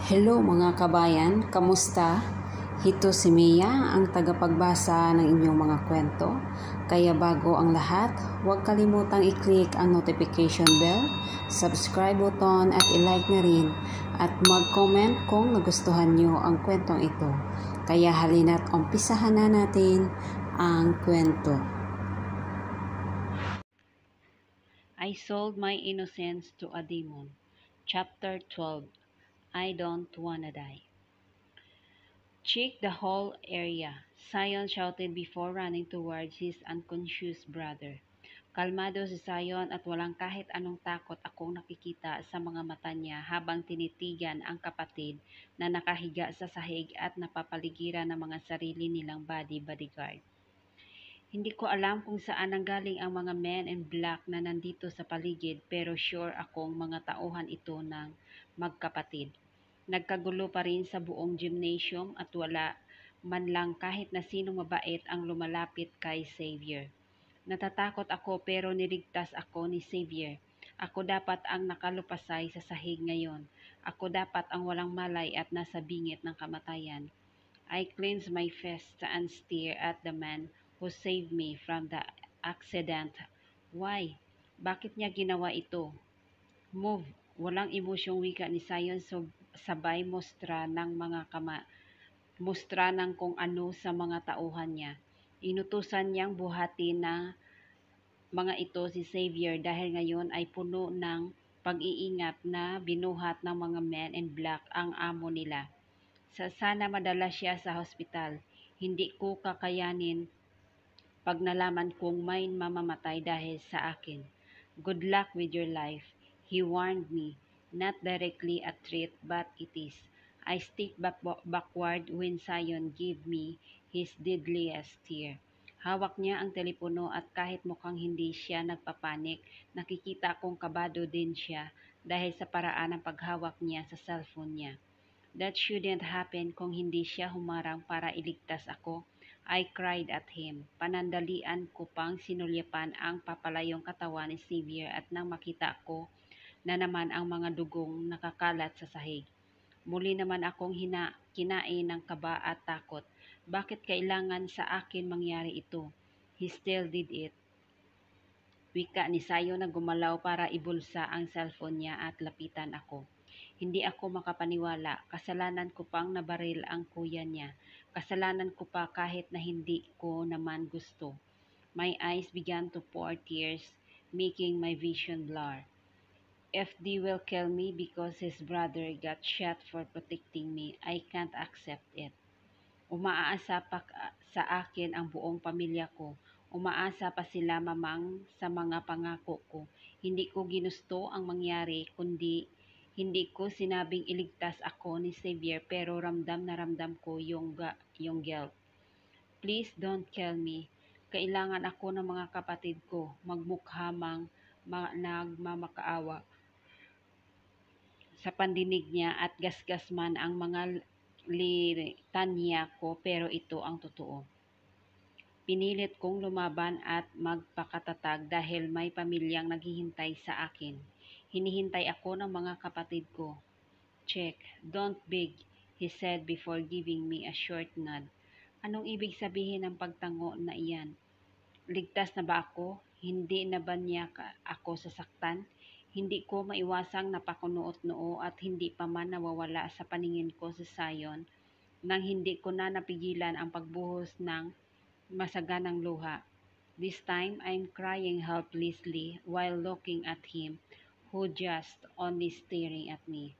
Hello mga kabayan, kamusta? Ito si Mia, ang tagapagbasa ng inyong mga kwento. Kaya bago ang lahat, huwag kalimutang i-click ang notification bell, subscribe button at i-like na rin at mag-comment kung nagustuhan nyo ang kwentong ito. Kaya halina't umpisahan na natin ang kwento. I sold my innocence to a demon. Chapter 12. I don't wanna die. Check the whole area, Sion shouted before running towards his unconscious brother. Kalmado si Sion at walang kahit anong takot akong nakikita sa mga mata niya habang tinitigan ang kapatid na nakahiga sa sahig at napapaligiran ng mga sarili nilang bodyguard. Hindi ko alam kung saan nanggaling ang mga men in black na nandito sa paligid pero sure akong mga tauhan ito ng magkapatid. Nagkagulo pa rin sa buong gymnasium at wala man lang kahit na sinong mabait ang lumalapit kay Xavier. Natatakot ako pero niligtas ako ni Xavier. Ako dapat ang nakalupasay sa sahig ngayon. Ako dapat ang walang malay at nasa bingit ng kamatayan. I clenched my fist and stared at the man who saved me from the accident. Why? Bakit niya ginawa ito? Move. Walang emosyong wika ni Sion sabay mustra ng kung ano sa mga tauhan niya. Inutusan niyang buhati na mga ito si Xavier dahil ngayon ay puno ng pag-iingat na binuhat ng mga men in black ang amo nila. Sana madala siya sa hospital. Hindi ko kakayanin pag nalaman kong may mamamatay dahil sa akin. Good luck with your life, he warned me. Not directly a threat, but it is. I stepped backward when Sion gave me his deadliest stare. Hawak niya ang telepono at kahit mukhang hindi siya nagpapanik, nakikita kong kabado din siya dahil sa paraan ng paghawak niya sa cellphone niya. That shouldn't happen kung hindi siya humarang para iligtas ako. I cried at him. Panandalian ko pang sinulyapan ang papalayong katawan ni Xavier at nang makita ko na naman ang mga dugong nakakalat sa sahig. Muli naman akong kinain ng kaba at takot. Bakit kailangan sa akin mangyari ito? He still did it. Wika ni Sayo na gumalaw para ibulsa ang cellphone niya at lapitan ako. Hindi ako makapaniwala. Kasalanan ko pang nabaril ang kuya niya. Kasalanan ko pa kahit na hindi ko naman gusto. My eyes began to pour tears, making my vision blur. FD will kill me because his brother got shot for protecting me. I can't accept it. Umaasa pa sa akin ang buong pamilya ko. Umaasa pa sila mamang sa mga pangako ko. Hindi ko ginusto ang mangyari kundi hindi ko sinabing iligtas ako ni Xavier pero ramdam na ramdam ko yung guilt. Please don't kill me. Kailangan ako ng mga kapatid ko. Magmukha mang nagmamakaawa sa pandinig niya at gasgas man ang mga litanya ko pero ito ang totoo. Pinilit kong lumaban at magpakatatag dahil may pamilyang naghihintay sa akin. Hinihintay ako ng mga kapatid ko. Check, don't beg, he said before giving me a short nod. Anong ibig sabihin ng pagtango na iyan? Ligtas na ba ako? Hindi na ba niya ako sasaktan? Hindi ko maiwasang napakunuot-noo at hindi pa man nawawala sa paningin ko sa Sion nang hindi ko na napigilan ang pagbuhos ng masaganang luha. This time, I'm crying helplessly while looking at him who just only staring at me.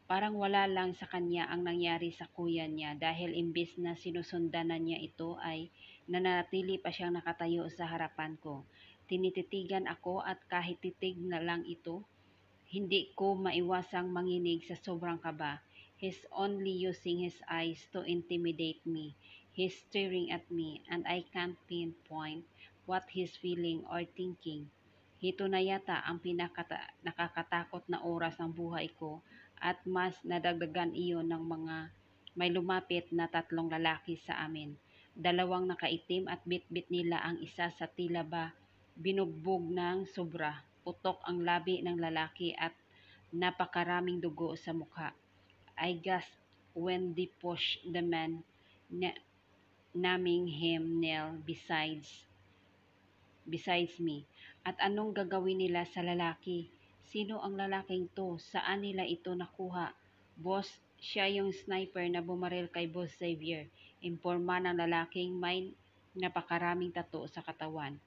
Parang wala lang sa kanya ang nangyari sa kuya niya dahil imbis na sinusundan na niya ito ay nananatili pa siyang nakatayo sa harapan ko. Tinititigan ako at kahit titig na lang ito, hindi ko maiwasang manginig sa sobrang kaba. He's only using his eyes to intimidate me. He's staring at me and I can't pinpoint what he's feeling or thinking. Ito na yata ang nakakatakot na oras ng buhay ko at mas nadagdagan iyon ng mga may lumapit na 3 lalaki sa amin. 2 nakaitim at bitbit nila ang isa sa tila ba binugbog ng sobra. Putok ang labi ng lalaki at napakaraming dugo sa mukha. I gasped when they pushed the man, naming him Neil besides me. At anong gagawin nila sa lalaki? Sino ang lalaking to? Saan nila ito nakuha? Boss, siya yung sniper na bumaril kay Boss Xavier. Imporma ng lalaking may napakaraming tattoo sa katawan.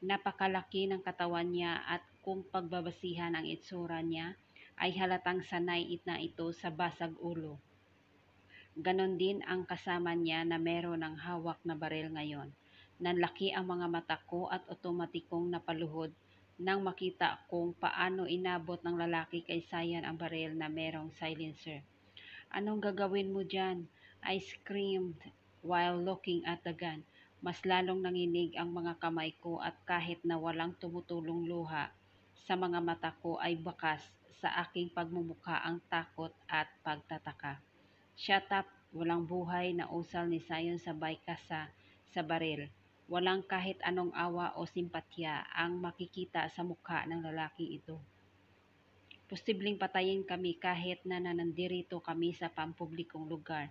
Napakalaki ng katawan niya at kung pagbabasihan ang itsura niya, ay halatang sanay na ito sa basag ulo. Ganon din ang kasama niya na meron ng hawak na baril ngayon. Nanlaki ang mga mata ko at otomatikong napaluhod nang makita kung paano inabot ng lalaki kay Sayan ang baril na merong silencer. Anong gagawin mo dyan? I screamed while looking at the gun. Mas lalong nanginig ang mga kamay ko at kahit na walang tumutulong luha sa mga mata ko ay bakas sa aking pagmumukha ang takot at pagtataka. Shut up! Walang buhay na usal ni Sayon sabay kasa sa baril. Walang kahit anong awa o simpatya ang makikita sa mukha ng lalaking ito. Posibleng patayin kami kahit na nanandirito kami sa pampublikong lugar.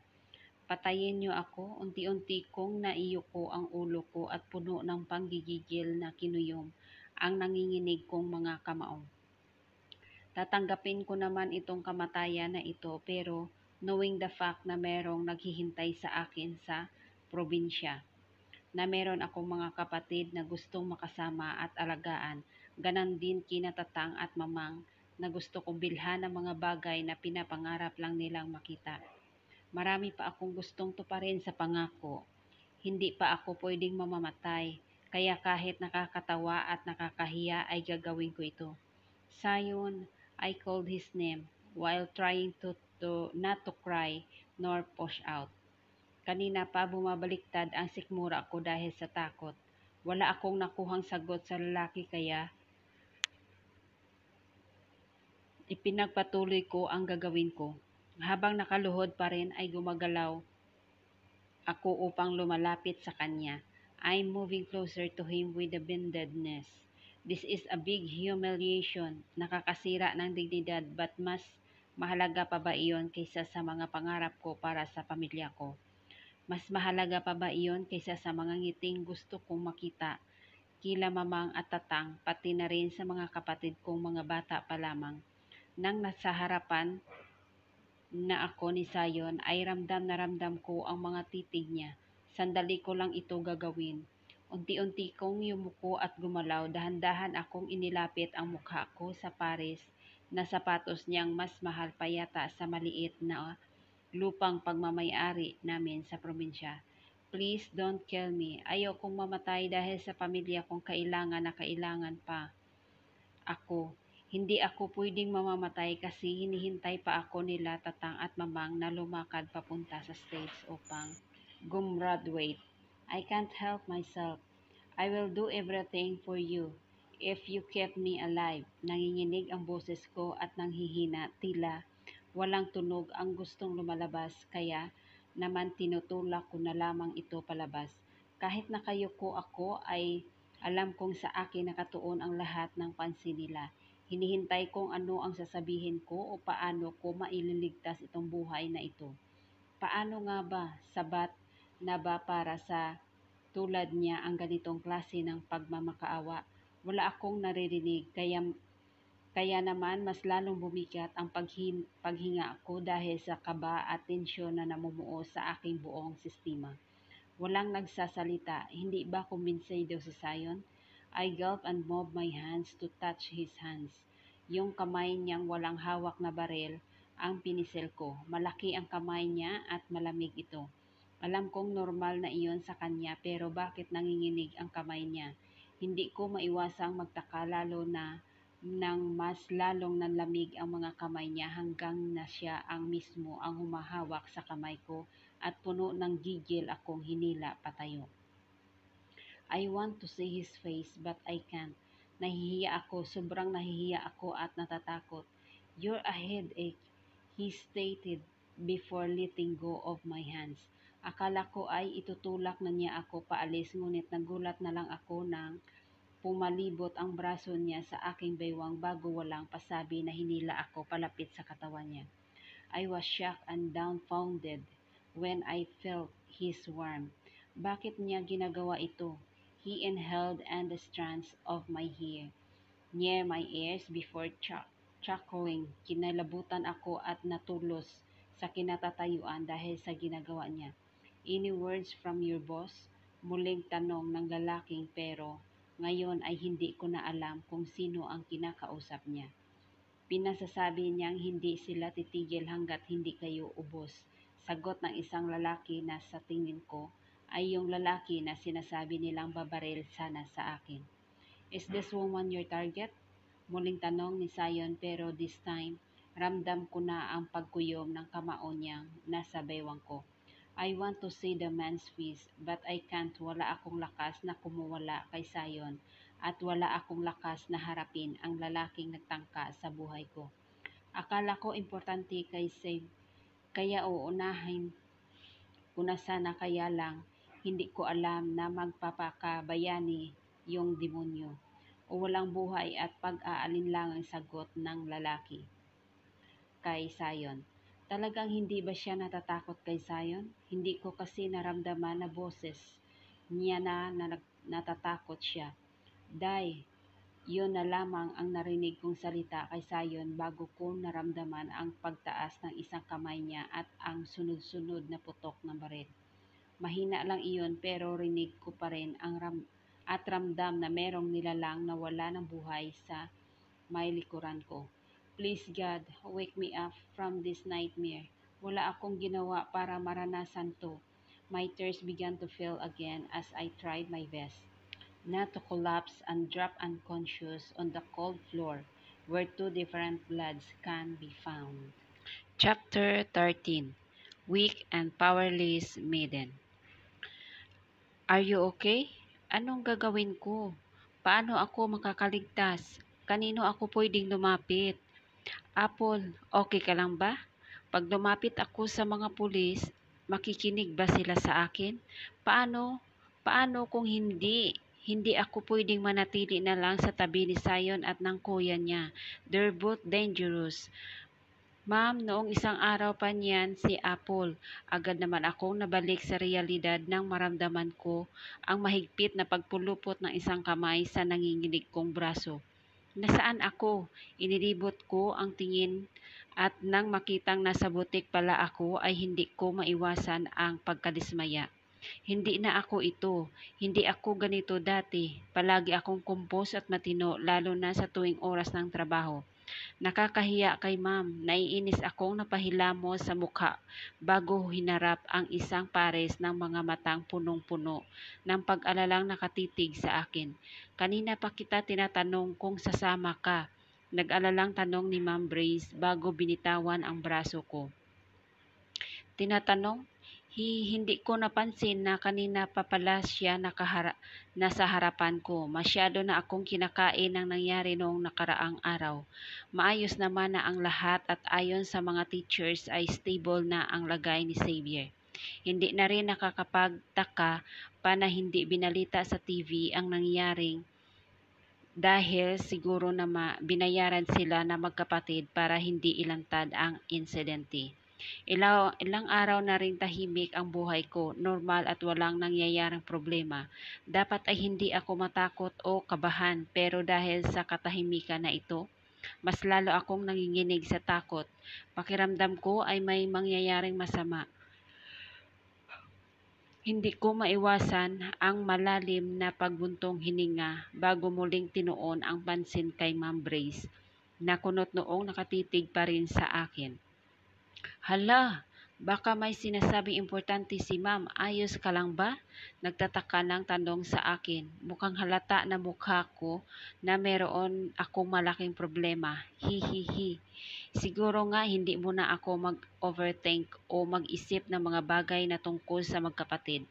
Patayin niyo ako, unti-unti kong naiyuko ang ulo ko at puno ng panggigigil na kinuyom ang nanginginig kong mga kamao. Tatanggapin ko naman itong kamatayan na ito pero knowing the fact na merong naghihintay sa akin sa probinsya, na meron akong mga kapatid na gustong makasama at alagaan, ganan din kinatatang at mamang na gusto kong bilhan ng mga bagay na pinapangarap lang nilang makita. Marami pa akong gustong tuparin sa pangako. Hindi pa ako pwedeng mamamatay, kaya kahit nakakatawa at nakakahiya ay gagawin ko ito. Sayon, I called his name while trying to not to cry nor push out. Kanina pa bumabaliktad ang sikmura ko dahil sa takot. Wala akong nakuhang sagot sa lalaki kaya ipinagpatuloy ko ang gagawin ko. Habang nakaluhod pa rin ay gumagalaw ako upang lumalapit sa kanya. I'm moving closer to him with the bendedness. This is a big humiliation. Nakakasira ng dignidad but mas mahalaga pa ba iyon kaysa sa mga pangarap ko para sa pamilya ko? Mas mahalaga pa ba iyon kaysa sa mga ngiting gusto kong makita, kila mamang at tatang, pati na rin sa mga kapatid kong mga bata pa lamang? Nang nasa harapan na ako ni Sayon ay ramdam na ramdam ko ang mga titig niya. Sandali ko lang ito gagawin. Unti-unti kong yumuko at gumalaw, dahan-dahan akong inilapit ang mukha ko sa pares na sapatos niyang mas mahal pa yata sa maliit na lupang pagmamayari namin sa probinsya. Please don't kill me. Ayokong mamatay dahil sa pamilya kong kailangan na kailangan pa ako. Hindi ako pwedeng mamamatay kasi hinihintay pa ako nila tatang at mamang na lumakad papunta sa stage upang gumraduate. I can't help myself. I will do everything for you if you keep me alive. Nanginginig ang boses ko at nanghihina, tila walang tunog ang gustong lumalabas kaya naman tinutulak ko na lamang ito palabas. Kahit nakayuko ako ay alam kong sa akin nakatuon ang lahat ng pansin nila. Hinihintay kong ano ang sasabihin ko o paano ko maililigtas itong buhay na ito. Paano nga ba? Sabat na ba para sa tulad niya ang ganitong klase ng pagmamakaawa? Wala akong naririnig kaya naman mas lalong bumigat ang paghinga ko dahil sa kaba at tensyon na namumuo sa aking buong sistema. Walang nagsasalita, hindi ba kumbinsido si Sayon? I gulped and moved my hands to touch his hands. Yung kamay niyang walang hawak na baril ang pinisil ko. Malaki ang kamay niya at malamig ito. Alam kong normal na iyon sa kanya pero bakit nanginginig ang kamay niya? Hindi ko maiwasang magtaka lalo na nang mas lalong nanlamig ang mga kamay niya hanggang na siya ang mismo ang humahawak sa kamay ko at puno ng gigil akong hinila patayo. I want to see his face but I can't. Nahihiya ako, sobrang nahihiya ako at natatakot. You're a headache, he stated before letting go of my hands. Akala ko ay itutulak na niya ako paalis ngunit nagulat na lang ako nang pumalibot ang braso niya sa aking baywang bago walang pasabi na hinila ako palapit sa katawan niya. I was shocked and dumbfounded when I felt his warmth. Bakit niya ginagawa ito? He inhaled and the strands of my hair near my ears before chuckling. Kinalabutan ako at natulos sa kinatatayuan dahil sa ginagawa niya. Any words from your boss? Muling tanong ng lalaking pero ngayon ay hindi ko na alam kung sino ang kinakausap niya. Pinasasabi niyang hindi sila titigil hanggat hindi kayo ubos. Sagot ng isang lalaki na sa tingin ko ay yung lalaki na sinasabi nilang babaril sana sa akin. Is this woman your target? Muling tanong ni Sion pero this time, ramdam ko na ang pagkuyom ng kamao niyang nasa baywang ko. I want to see the man's face but I can't. Wala akong lakas na kumuwala kay Sion at wala akong lakas na harapin ang lalaking nagtangka sa buhay ko. Akala ko importante kay Save, kaya uunahin ko na sana kaya lang hindi ko alam na magpapakabayani yung demonyo o walang buhay at pag-aalinlangang sagot ng lalaki kay Sion. Talagang hindi ba siya natatakot kay Sion? Hindi ko kasi naramdaman na boses niya na natatakot siya. Day, yun na lamang ang narinig kong salita kay Sion bago ko naramdaman ang pagtaas ng isang kamay niya at ang sunod-sunod na putok ng baril. Mahina lang iyon pero rinig ko pa rin ang ramdam na merong nilalang na wala ng buhay sa may likuran ko. Please God, wake me up from this nightmare. Wala akong ginawa para maranasan to. My tears began to fill again as I tried my best not to collapse and drop unconscious on the cold floor where two different bloods can be found. Chapter 13. Weak and Powerless Maiden. Are you okay? Anong gagawin ko? Paano ako makakaligtas? Kanino ako pwedeng lumapit? Apple, okay ka lang ba? Pag lumapit ako sa mga pulis, makikinig ba sila sa akin? Paano? Paano kung hindi? Hindi ako pwedeng manatili na lang sa tabi ni Sion at ng kuya niya. They're both dangerous. Ma'am, noong isang araw pa niyan si Apple, agad naman akong nabalik sa realidad nang maramdaman ko ang mahigpit na pagpulupot ng isang kamay sa nanginginig kong braso. Nasaan ako? Inilibot ko ang tingin at nang makitang nasa butik pala ako ay hindi ko maiwasan ang pagkadismaya. Hindi na ako ito. Hindi ako ganito dati. Palagi akong kumpos at matino lalo na sa tuwing oras ng trabaho. Nakakahiya kay ma'am. Naiinis akong napahilamos sa mukha bago hinarap ang isang pares ng mga matang punong-puno ng pag-alalang nakatitig sa akin. Kanina pa kita tinatanong kung sasama ka. Nag-alalang tanong ni Ma'am Brace bago binitawan ang braso ko. Tinatanong? Hindi ko napansin na kanina pa pala siya nasa harapan ko. Masyado na akong kinakain ng nangyari noong nakaraang araw. Maayos naman na ang lahat at ayon sa mga teachers ay stable na ang lagay ni Xavier. Hindi na rin nakakapagtaka pa na hindi binalita sa TV ang nangyaring dahil siguro na binayaran sila na magkapatid para hindi ilantad ang insidente. Ilang araw na rin tahimik ang buhay ko, normal at walang nangyayaring problema. Dapat ay hindi ako matakot o kabahan pero dahil sa katahimikan na ito, mas lalo akong nanginginig sa takot. Pakiramdam ko ay may mangyayaring masama. Hindi ko maiwasan ang malalim na pagbuntong hininga bago muling tinuon ang pansin kay Ma'am Brace na kunot noong nakatitig pa rin sa akin. Hala, baka may sinasabing importante si ma'am. Ayos ka lang ba? Nagtataka ng tanong sa akin. Mukhang halata na mukha ko na meron akong malaking problema. Hihihi. Siguro nga hindi mo na ako mag-overthink o mag-isip ng mga bagay na tungkol sa magkapatid.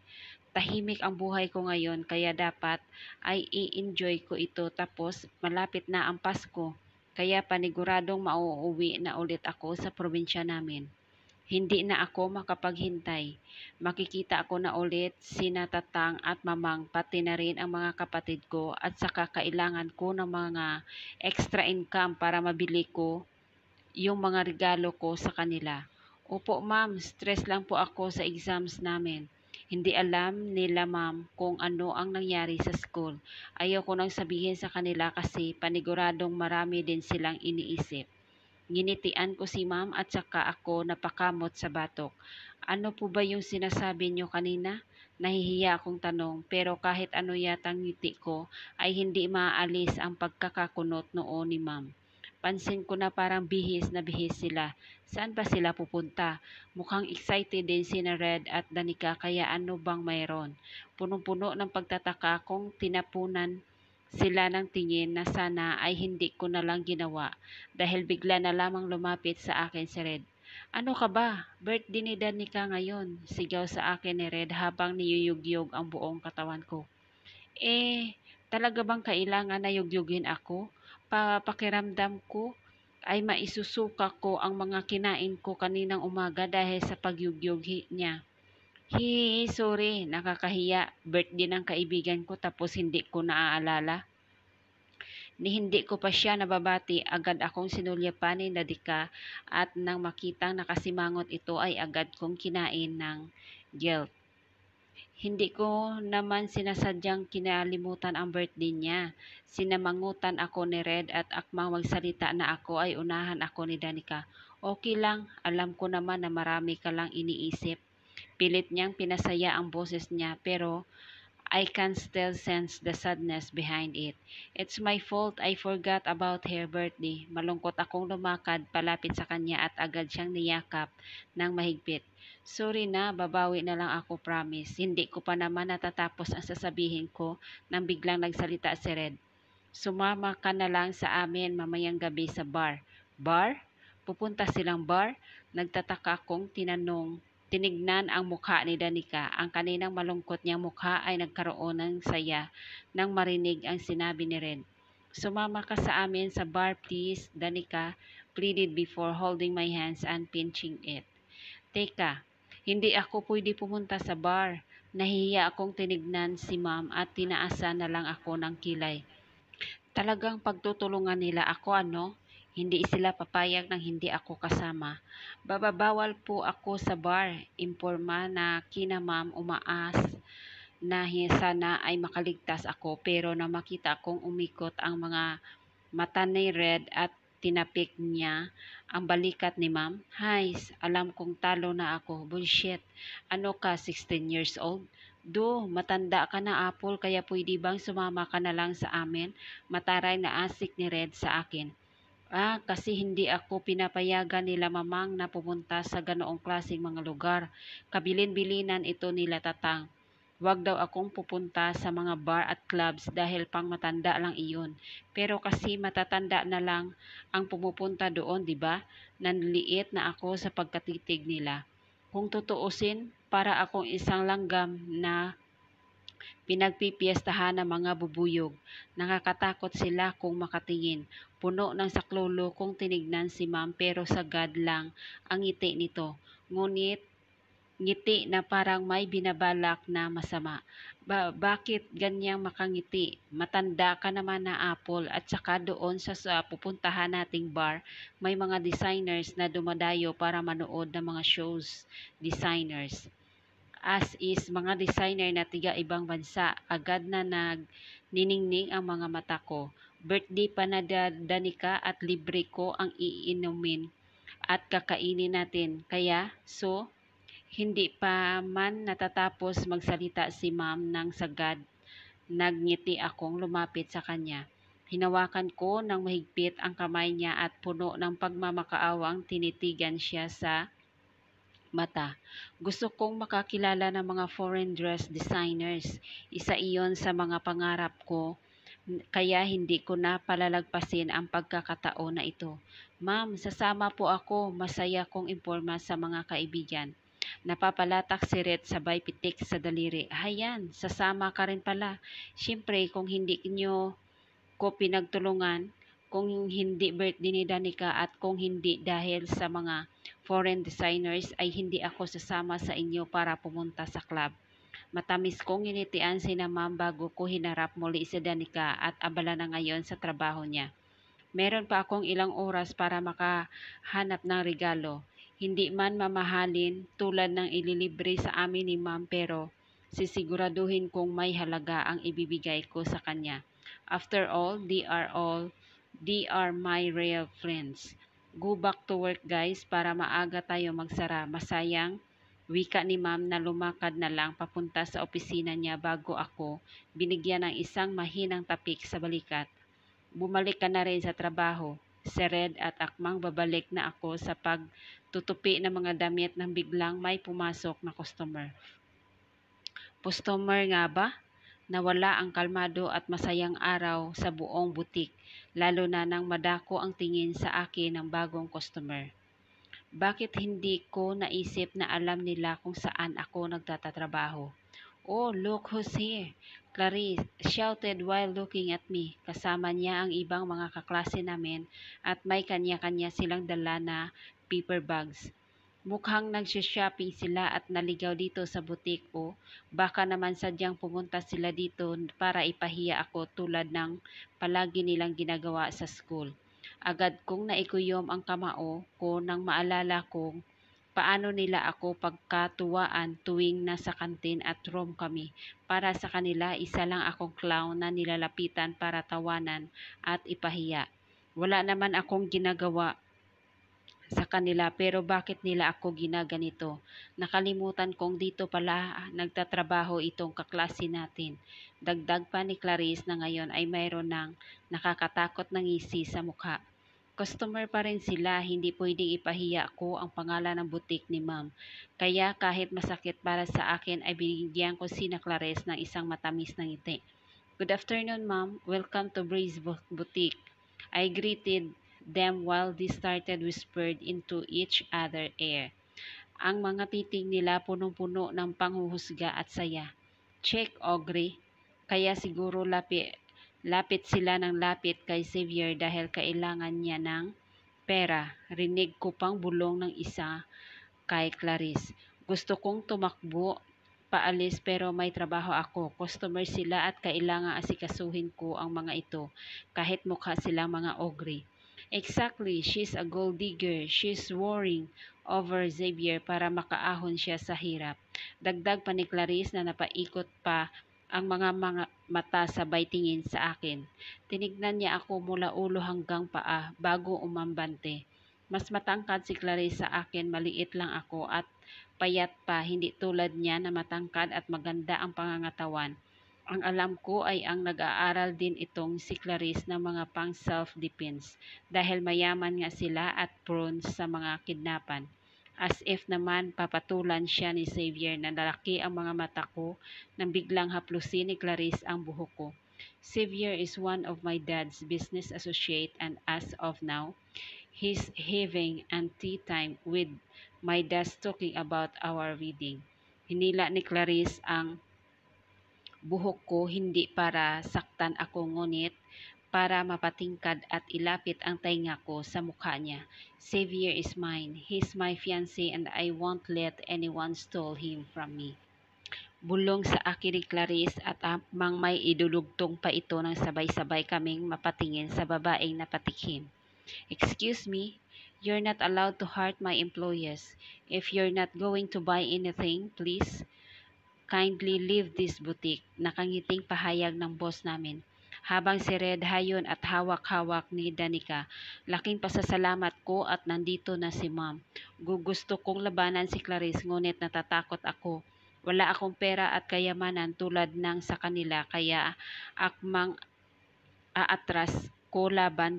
Tahimik ang buhay ko ngayon kaya dapat ay i-enjoy ko ito tapos malapit na ang Pasko. Kaya paniguradong mauuwi na ulit ako sa probinsya namin. Hindi na ako makapaghintay. Makikita ako na ulit sina Tatang at Mamang pati na rin ang mga kapatid ko at saka kailangan ko ng mga extra income para mabili ko yung mga regalo ko sa kanila. Opo ma'am, stress lang po ako sa exams namin. Hindi alam nila ma'am kung ano ang nangyari sa school. Ayaw ko nang sabihin sa kanila kasi paniguradong marami din silang iniisip. Nginitian ko si ma'am at saka ako napakamot sa batok. Ano po ba yung sinasabi niyo kanina? Nahihiya akong tanong pero kahit ano yatang ngiti ko ay hindi maaalis ang pagkakakunot noon ni ma'am. Pansin ko na parang bihis na bihis sila. Saan ba sila pupunta? Mukhang excited din si na Red at Danica kaya ano bang mayroon? Punong-puno ng pagtataka kung tinapunan sila ng tingin na sana ay hindi ko na lang ginawa dahil bigla na lamang lumapit sa akin si Red. Ano ka ba? Birthday ni Danica ngayon, sigaw sa akin ni Red habang niyuyugyog ang buong katawan ko. Eh, talaga bang kailangan na yugyugin ako? Pakiramdam ko ay maisusuka ko ang mga kinain ko kaninang umaga dahil sa pagyugyog niya. Sorry, nakakahiya. Birthday ng kaibigan ko tapos hindi ko naaalala. Ni hindi ko pa siya nababati, agad akong sinulyapan ni Nadika at nang makitang nakasimangot ito ay agad kong kinain ng guilt. Hindi ko naman sinasadyang kinalimutan ang birthday niya. Sinamangutan ako ni Red at akmang magsalita na ako ay unahan ako ni Danica. Okay lang, alam ko naman na marami ka lang iniisip. Pilit niyang pinasaya ang boses niya pero I can still sense the sadness behind it. It's my fault I forgot about her birthday. Malungkot akong lumakad palapit sa kanya at agad siyang niyakap ng mahigpit. Sorry na, babawi na lang ako, promise. Hindi ko pa naman natatapos ang sasabihin ko nang biglang nagsalita si Red. Sumama ka na lang sa amin mamayang gabi sa bar. Bar? Pupunta silang bar? Nagtataka akong tinignan ang mukha ni Danica. Ang kaninang malungkot niyang mukha ay nagkaroon ng saya nang marinig ang sinabi ni Red. Sumama ka sa amin sa bar please, Danica pleaded before holding my hands and pinching it. Teka, hindi ako pwede pumunta sa bar. Nahihiya akong tinignan si ma'am at tinaasan na lang ako ng kilay. Talagang pagtutulungan nila ako ano? Hindi sila papayag nang hindi ako kasama. Bababawal po ako sa bar. Imporma na kina ma'am umaas na sana ay makaligtas ako pero na makita kong umikot ang mga mata ni Red at tinapik niya ang balikat ni ma'am. Hays, alam kong talo na ako. Bullshit. Ano ka, 16 years old? Matanda ka na Apple kaya pwede bang sumama ka na lang sa amin? Mataray na asik ni Red sa akin. Kasi hindi ako pinapayagan nila mamang na pumunta sa ganoong klaseng mga lugar. Kabilin-bilinan ito nila tatang. Huwag daw akong pupunta sa mga bar at clubs dahil pang matanda lang iyon. Pero kasi matatanda na lang ang pumupunta doon, di ba? Nanliit na ako sa pagkatitig nila. Kung tutuusin, para akong isang langgam na pinagpipiestahan ng mga bubuyog. Nakakatakot sila kung makatingin. Puno ng saklolo kung tinignan si ma'am pero sagad lang ang ngiti nito. Ngunit ngiti na parang may binabalak na masama. Bakit ganyang makangiti? Matanda ka naman na Apple at saka doon sa pupuntahan nating bar, may mga designers na dumadayo para manood ng mga shows. Designers. As is mga designer na tiga ibang bansa, agad na nagniningning ang mga mata ko. Birthday pa na Danica at libre ko ang iinumin at kakainin natin. Kaya, hindi pa man natatapos magsalita si ma'am nang sagad, nagngiti akong lumapit sa kanya. Hinawakan ko ng mahigpit ang kamay niya at puno ng pagmamakaawang tinitigan siya sa mata. Gusto kong makakilala ng mga foreign dress designers. Isa iyon sa mga pangarap ko, kaya hindi ko na palalagpasin ang pagkakataon na ito. Ma'am, sasama po ako. Masaya kong imporma sa mga kaibigan. Napapalatak si Red sabay pitik sa daliri. Hayan, sasama ka rin pala. Siyempre, kung hindi nyo ko pinagtulungan, kung hindi birthday ni Danica at kung hindi dahil sa mga foreign designers ay hindi ako sasama sa inyo para pumunta sa club. Matamis kong initian si na ma'am bago ko hinarap muli si Danica at abala na ngayon sa trabaho niya. Meron pa akong ilang oras para makahanap ng regalo. Hindi man mamahalin tulad ng ililibre sa amin ni ma'am, pero sisiguraduhin kong may halaga ang ibibigay ko sa kanya. After all, they are my real friends. Go back to work guys para maaga tayo magsara. Masayang wika ni ma'am na lumakad na lang papunta sa opisina niya bago ako binigyan ng isang mahinang tapik sa balikat. Bumalik ka na rin sa trabaho, Sir Red, at akmang babalik na ako sa pagtutupi ng mga damit nang biglang may pumasok na customer. Customer nga ba? Nawala ang kalmado at masayang araw sa buong butik, lalo na nang madako ang tingin sa akin ng bagong customer. Bakit hindi ko naisip na alam nila kung saan ako nagtatrabaho? Oh, look who's here! Clarice shouted while looking at me. Kasama niya ang ibang mga kaklase namin at may kanya-kanya silang dala na paper bags. Mukhang nagsha-shopping sila at naligaw dito sa butik o baka naman sadyang pumunta sila dito para ipahiya ako tulad ng palagi nilang ginagawa sa school. Agad kong naikuyom ang kamao ko nang maalala kong paano nila ako pagkatuwaan tuwing nasa kantin at room kami. Para sa kanila, isa lang akong clown na nilalapitan para tawanan at ipahiya. Wala naman akong ginagawa sa kanila pero bakit nila ako ginaganito? Nakalimutan kong dito pala nagtatrabaho itong kaklase natin. Dagdag pa ni Clarice na ngayon ay mayroon ng nakakatakot na ngisi sa mukha. Customer pa rin sila, hindi pwedeng ipahiya ko ang pangalan ng butik ni ma'am. Kaya kahit masakit para sa akin ay binigyan ko si Clarice ng isang matamis na ngiti. Good afternoon ma'am, welcome to Breeze Boutique. I greeted them while they started whispered into each other air. Ang mga titing nila punong-puno ng panghuhusga at saya. Check, Ogre. Kaya siguro lapit sila ng lapit kay Xavier dahil kailangan niya ng pera. Rinig ko pang bulong ng isa kay Clarice. Gusto kong tumakbo paalis pero may trabaho ako. Customer sila at kailangan asikasuhin ko ang mga ito kahit mukha silang mga ogre. Exactly, she's a gold digger. She's worrying over Xavier para makaahon siya sa hirap. Dagdag pa ni Clarice na napaikot pa ang mga mata sabay tingin sa akin. Tinignan niya ako mula ulo hanggang paa bago umambante. Mas matangkad si Clarice sa akin, maliit lang ako at payat pa, hindi tulad niya na matangkad at maganda ang pangangatawan. Ang alam ko ay ang nag-aaral din itong si Clarice ng mga pang self-defense dahil mayaman nga sila at prone sa mga kidnapan. As if naman papatulan siya ni Xavier na lalaki ang mga mata ko nang biglang haplusin ni Clarice ang buhok ko. Xavier is one of my dad's business associate and as of now, he's having an tea time with my dad talking about our wedding. Hinila ni Clarice ang buhok ko hindi para saktan ako ngunit para mapatingkad at ilapit ang tainga ko sa mukha niya. Xavier is mine. He's my fiancé and I won't let anyone steal him from me. Bulong sa akin ni Clarice at amang may idulugtong pa ito nang sabay-sabay kaming mapatingin sa babaeng napatikim. Excuse me, you're not allowed to hurt my employees. If you're not going to buy anything, please kindly leave this boutique. Nakangiting pahayag ng boss namin. Habang si Red hayon at hawak-hawak ni Danica, laking pasasalamat ko at nandito na si ma'am. Gusto kong labanan si Clarice ngunit natatakot ako. Wala akong pera at kayamanan tulad ng sa kanila kaya akmang aatras ko laban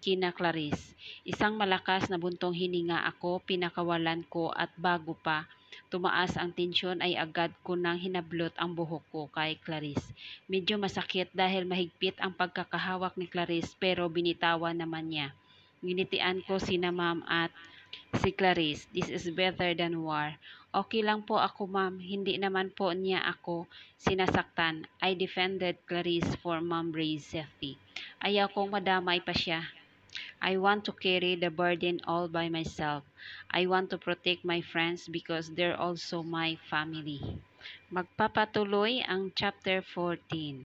kina Clarice. Isang malakas na buntong hininga ako, pinakawalan ko at bago pa tumaas ang tensyon ay agad ko nang hinablot ang buhok ko kay Clarice. Medyo masakit dahil mahigpit ang pagkakahawak ni Clarice pero binitawan naman niya. Nginitian ko sina ma'am at si Clarice. This is better than war. Okay lang po ako ma'am, hindi naman po niya ako sinasaktan. I defended Clarice for ma'am Ray's safety. Ayaw kong madamay pa siya. I want to carry the burden all by myself. I want to protect my friends because they're also my family. Magpapatuloy ang chapter 14.